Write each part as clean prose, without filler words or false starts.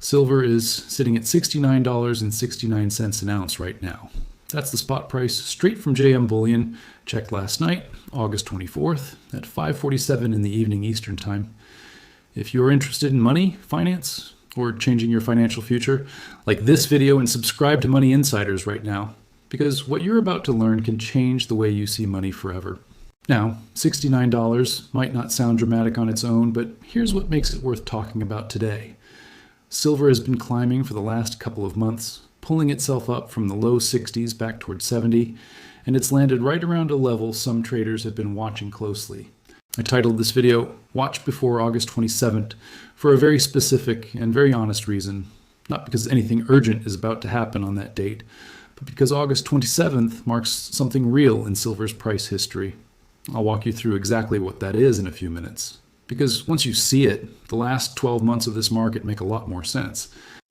Silver is sitting at $69.69 an ounce right now. That's the spot price straight from JM Bullion, checked last night, August 24th, at 5:47 in the evening Eastern Time. If you're interested in money, finance, or changing your financial future, like this video and subscribe to Money Insiders right now, because what you're about to learn can change the way you see money forever. Now, $69 might not sound dramatic on its own, but here's what makes it worth talking about today. Silver has been climbing for the last couple of months, pulling itself up from the low 60s back towards 70, and it's landed right around a level some traders have been watching closely. I titled this video, Watch Before August 27th, for a very specific and very honest reason. Not because anything urgent is about to happen on that date, but because August 27th marks something real in silver's price history. I'll walk you through exactly what that is in a few minutes. Because once you see it, the last 12 months of this market make a lot more sense.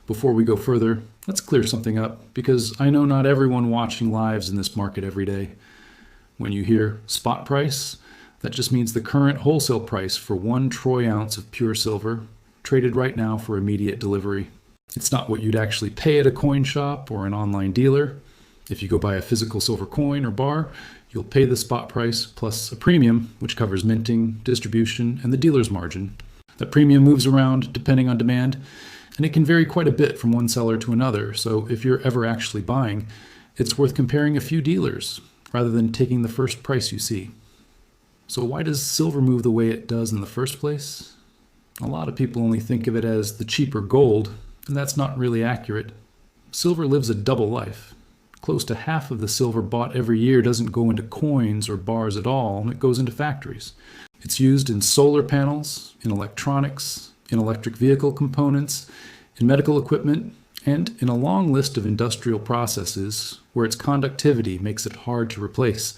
Before we go further, let's clear something up, because I know not everyone watching lives in this market every day. When you hear spot price, that just means the current wholesale price for 1 troy ounce of pure silver, traded right now for immediate delivery. It's not what you'd actually pay at a coin shop or an online dealer. If you go buy a physical silver coin or bar, you'll pay the spot price plus a premium, which covers minting, distribution, and the dealer's margin. That premium moves around depending on demand, and it can vary quite a bit from one seller to another, so if you're ever actually buying, it's worth comparing a few dealers rather than taking the first price you see. So why does silver move the way it does in the first place? A lot of people only think of it as the cheaper gold, and that's not really accurate. Silver lives a double life. Close to half of the silver bought every year doesn't go into coins or bars at all, it goes into factories. It's used in solar panels, in electronics, in electric vehicle components, in medical equipment, and in a long list of industrial processes where its conductivity makes it hard to replace.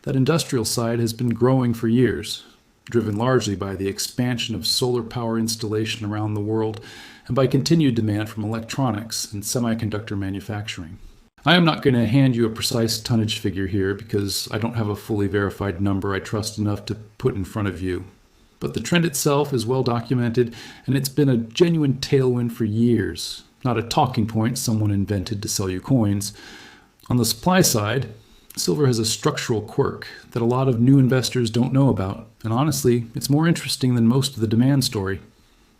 That industrial side has been growing for years, driven largely by the expansion of solar power installation around the world and by continued demand from electronics and semiconductor manufacturing. I am not going to hand you a precise tonnage figure here because I don't have a fully verified number I trust enough to put in front of you. But the trend itself is well documented, and it's been a genuine tailwind for years, not a talking point someone invented to sell you coins. On the supply side, silver has a structural quirk that a lot of new investors don't know about, and honestly, it's more interesting than most of the demand story.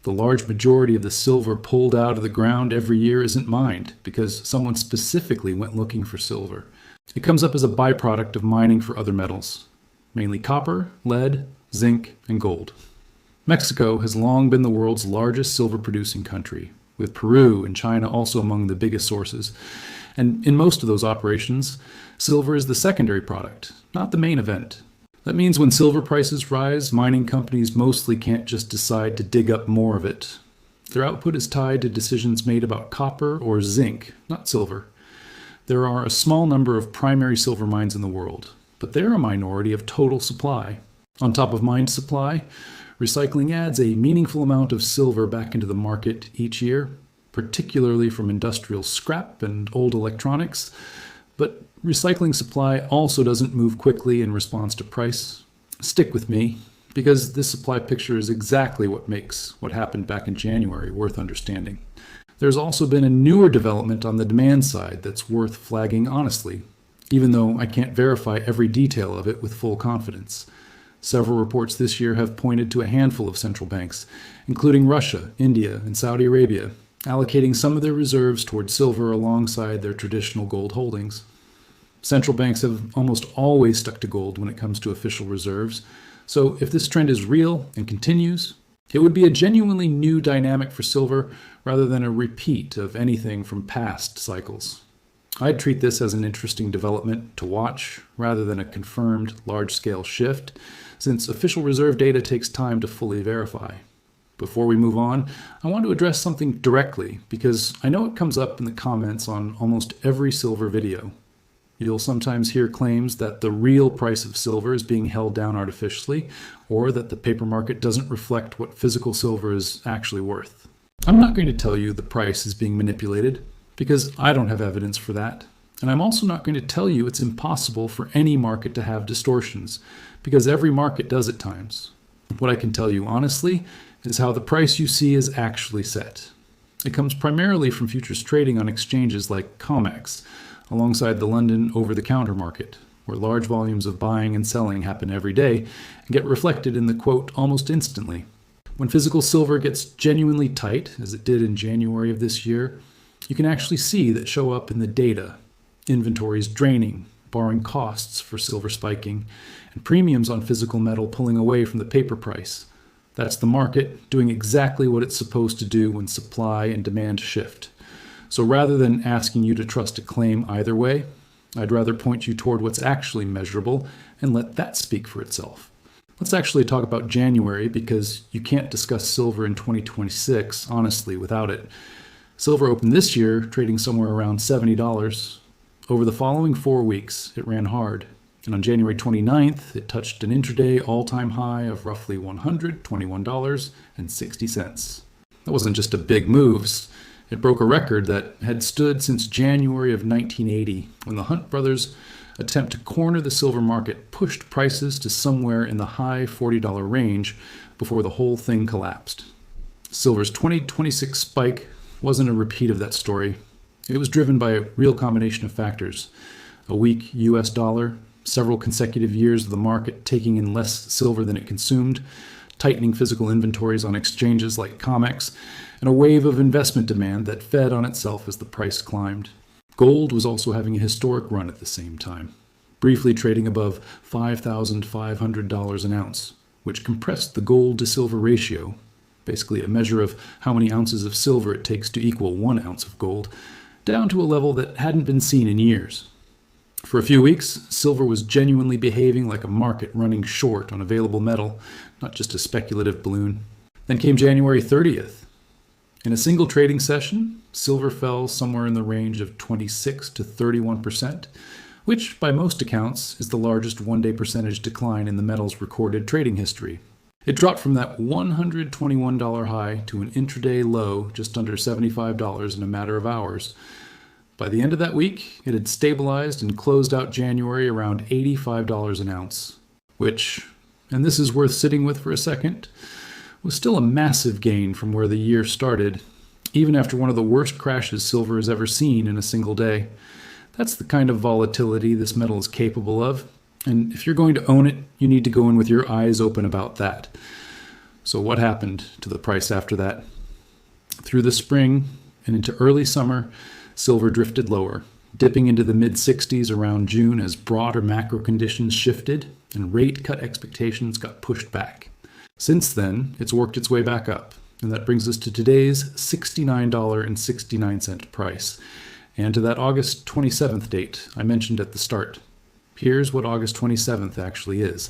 The large majority of the silver pulled out of the ground every year isn't mined because someone specifically went looking for silver. It comes up as a byproduct of mining for other metals, mainly copper, lead, zinc, and gold. Mexico has long been the world's largest silver-producing country, with Peru and China also among the biggest sources. And in most of those operations, silver is the secondary product, not the main event. That means when silver prices rise, mining companies mostly can't just decide to dig up more of it. Their output is tied to decisions made about copper or zinc, not silver. There are a small number of primary silver mines in the world, but they're a minority of total supply. On top of mined supply, recycling adds a meaningful amount of silver back into the market each year, particularly from industrial scrap and old electronics. But recycling supply also doesn't move quickly in response to price. Stick with me, because this supply picture is exactly what makes what happened back in January worth understanding. There's also been a newer development on the demand side that's worth flagging honestly, even though I can't verify every detail of it with full confidence. Several reports this year have pointed to a handful of central banks, including Russia, India, and Saudi Arabia, allocating some of their reserves towards silver alongside their traditional gold holdings. Central banks have almost always stuck to gold when it comes to official reserves, so if this trend is real and continues, it would be a genuinely new dynamic for silver rather than a repeat of anything from past cycles. I'd treat this as an interesting development to watch rather than a confirmed large-scale shift, since official reserve data takes time to fully verify. Before we move on, I want to address something directly because I know it comes up in the comments on almost every silver video. You'll sometimes hear claims that the real price of silver is being held down artificially, or that the paper market doesn't reflect what physical silver is actually worth. I'm not going to tell you the price is being manipulated, because I don't have evidence for that. And I'm also not going to tell you it's impossible for any market to have distortions, because every market does at times. What I can tell you honestly is how the price you see is actually set. It comes primarily from futures trading on exchanges like COMEX, alongside the London over-the-counter market, where large volumes of buying and selling happen every day and get reflected in the quote almost instantly. When physical silver gets genuinely tight, as it did in January of this year, you can actually see that show up in the data. Inventories draining, borrowing costs for silver spiking, and premiums on physical metal pulling away from the paper price. That's the market doing exactly what it's supposed to do when supply and demand shift. So rather than asking you to trust a claim either way, I'd rather point you toward what's actually measurable and let that speak for itself. Let's actually talk about January, because you can't discuss silver in 2026 honestly without it. Silver opened this year trading somewhere around $70. Over the following 4 weeks, it ran hard. And on January 29th, it touched an intraday all-time high of roughly $121.60. That wasn't just a big move. It broke a record that had stood since January of 1980, when the Hunt brothers' attempt to corner the silver market pushed prices to somewhere in the high $40 range before the whole thing collapsed. Silver's 2026 spike wasn't a repeat of that story. It was driven by a real combination of factors: a weak US dollar, several consecutive years of the market taking in less silver than it consumed, tightening physical inventories on exchanges like COMEX, and a wave of investment demand that fed on itself as the price climbed. Gold was also having a historic run at the same time, briefly trading above $5,500 an ounce, which compressed the gold to silver ratio, basically a measure of how many ounces of silver it takes to equal 1 ounce of gold, down to a level that hadn't been seen in years. For a few weeks, silver was genuinely behaving like a market running short on available metal, not just a speculative balloon. Then came January 30th. In a single trading session, silver fell somewhere in the range of 26 to 31%, which by most accounts is the largest one-day percentage decline in the metal's recorded trading history. It dropped from that $121 high to an intraday low just under $75 in a matter of hours. By the end of that week, it had stabilized and closed out January around $85 an ounce, which, and this is worth sitting with for a second, was still a massive gain from where the year started, even after one of the worst crashes silver has ever seen in a single day. That's the kind of volatility this metal is capable of, and if you're going to own it, you need to go in with your eyes open about that. So what happened to the price after that? Through the spring and into early summer, silver drifted lower, dipping into the mid-60s around June as broader macro conditions shifted and rate cut expectations got pushed back. Since then, it's worked its way back up, and that brings us to today's $69.69 price, and to that August 27th date I mentioned at the start. Here's what August 27th actually is.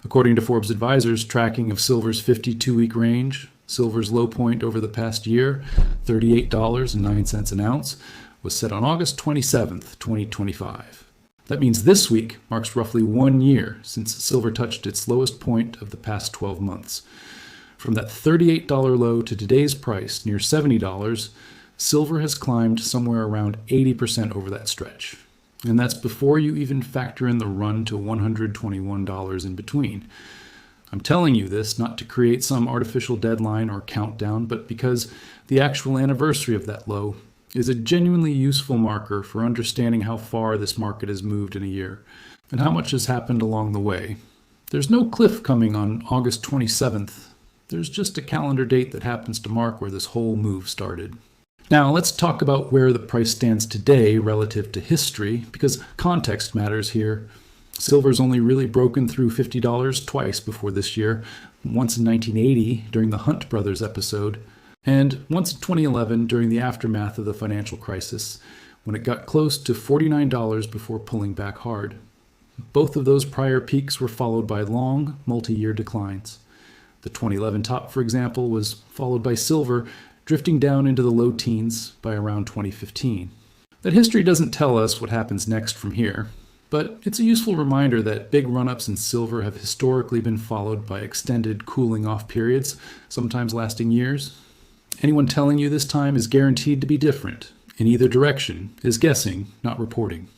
According to Forbes Advisor's tracking of silver's 52-week range, silver's low point over the past year, $38.09 an ounce, was set on August 27th, 2025. That means this week marks roughly 1 year since silver touched its lowest point of the past 12 months. From that $38 low to today's price, near $70, silver has climbed somewhere around 80% over that stretch. And that's before you even factor in the run to $121 in between. I'm telling you this not to create some artificial deadline or countdown, but because the actual anniversary of that low is a genuinely useful marker for understanding how far this market has moved in a year and how much has happened along the way. There's no cliff coming on August 27th. There's just a calendar date that happens to mark where this whole move started. Now let's talk about where the price stands today relative to history, because context matters here. Silver's only really broken through $50 twice before this year, once in 1980 during the Hunt brothers episode, and once in 2011 during the aftermath of the financial crisis, when it got close to $49 before pulling back hard. Both of those prior peaks were followed by long, multi-year declines. The 2011 top, for example, was followed by silver drifting down into the low teens by around 2015. That history doesn't tell us what happens next from here, but it's a useful reminder that big run-ups in silver have historically been followed by extended cooling-off periods, sometimes lasting years. Anyone telling you this time is guaranteed to be different, in either direction, is guessing, not reporting.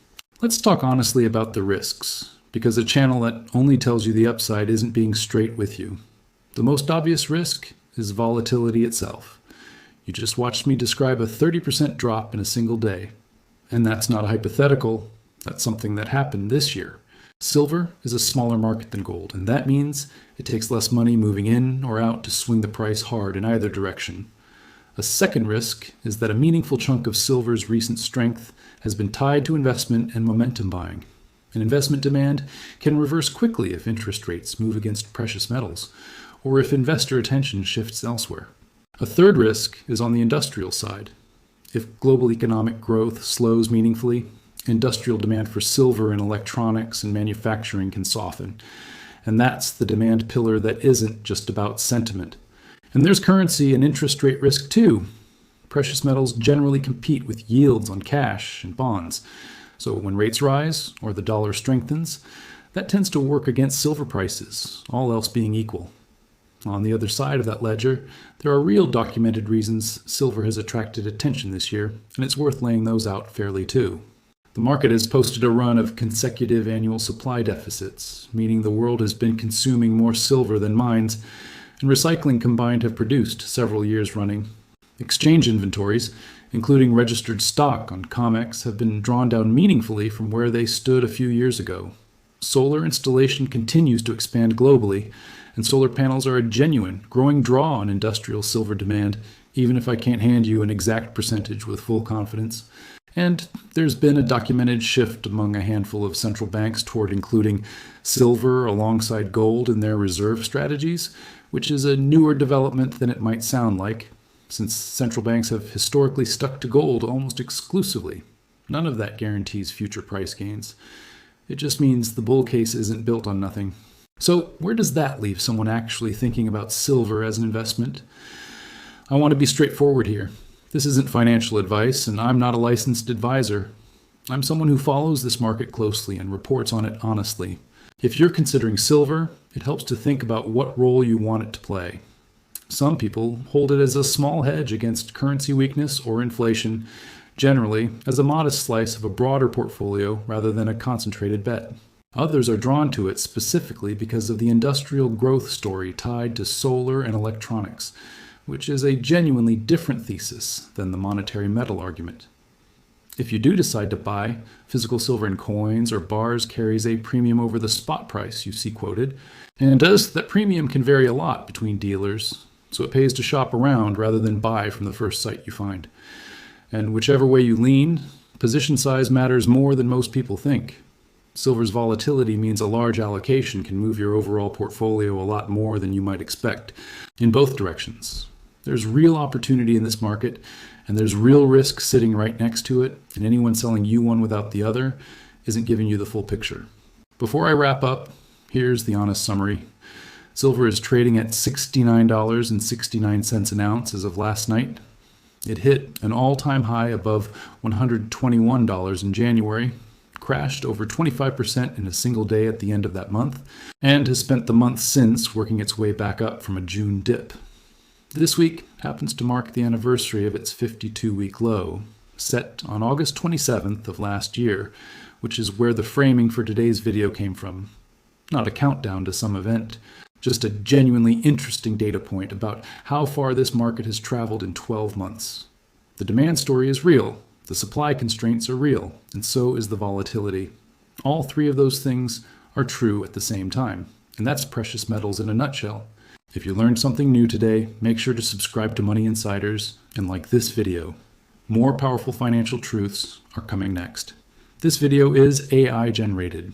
Let's talk honestly about the risks, because a channel that only tells you the upside isn't being straight with you. The most obvious risk is volatility itself. You just watched me describe a 30% drop in a single day. And that's not a hypothetical, that's something that happened this year. Silver is a smaller market than gold, and that means it takes less money moving in or out to swing the price hard in either direction. A second risk is that a meaningful chunk of silver's recent strength has been tied to investment and momentum buying. And investment demand can reverse quickly if interest rates move against precious metals, or if investor attention shifts elsewhere. A third risk is on the industrial side. If global economic growth slows meaningfully, industrial demand for silver in electronics and manufacturing can soften. And that's the demand pillar that isn't just about sentiment. And there's currency and interest rate risk too. Precious metals generally compete with yields on cash and bonds. So when rates rise or the dollar strengthens, that tends to work against silver prices, all else being equal. On the other side of that ledger, there are real documented reasons silver has attracted attention this year, and it's worth laying those out fairly too. The market has posted a run of consecutive annual supply deficits, meaning the world has been consuming more silver than mines, and recycling combined have produced several years running. Exchange inventories, including registered stock on COMEX, have been drawn down meaningfully from where they stood a few years ago. Solar installation continues to expand globally, and solar panels are a genuine, growing draw on industrial silver demand, even if I can't hand you an exact percentage with full confidence. And there's been a documented shift among a handful of central banks toward including silver alongside gold in their reserve strategies, which is a newer development than it might sound like, since central banks have historically stuck to gold almost exclusively. None of that guarantees future price gains. It just means the bull case isn't built on nothing. So where does that leave someone actually thinking about silver as an investment? I want to be straightforward here. This isn't financial advice, and I'm not a licensed advisor. I'm someone who follows this market closely and reports on it honestly. If you're considering silver, it helps to think about what role you want it to play. Some people hold it as a small hedge against currency weakness or inflation, generally as a modest slice of a broader portfolio rather than a concentrated bet. Others are drawn to it specifically because of the industrial growth story tied to solar and electronics, which is a genuinely different thesis than the monetary metal argument. If you do decide to buy, physical silver in coins or bars carries a premium over the spot price you see quoted, and that premium can vary a lot between dealers, so it pays to shop around rather than buy from the first site you find. And whichever way you lean, position size matters more than most people think. Silver's volatility means a large allocation can move your overall portfolio a lot more than you might expect, in both directions. There's real opportunity in this market, and there's real risk sitting right next to it, and anyone selling you one without the other isn't giving you the full picture. Before I wrap up, here's the honest summary. Silver is trading at $69.69 an ounce as of last night. It hit an all-time high above $121 in January, crashed over 25% in a single day at the end of that month, and has spent the month since working its way back up from a June dip. This week happens to mark the anniversary of its 52-week low, set on August 27th of last year, which is where the framing for today's video came from. Not a countdown to some event, just a genuinely interesting data point about how far this market has traveled in 12 months. The demand story is real, the supply constraints are real, and so is the volatility. All three of those things are true at the same time, and that's precious metals in a nutshell. If you learned something new today, make sure to subscribe to Money Insiders and like this video. More powerful financial truths are coming next. This video is AI generated.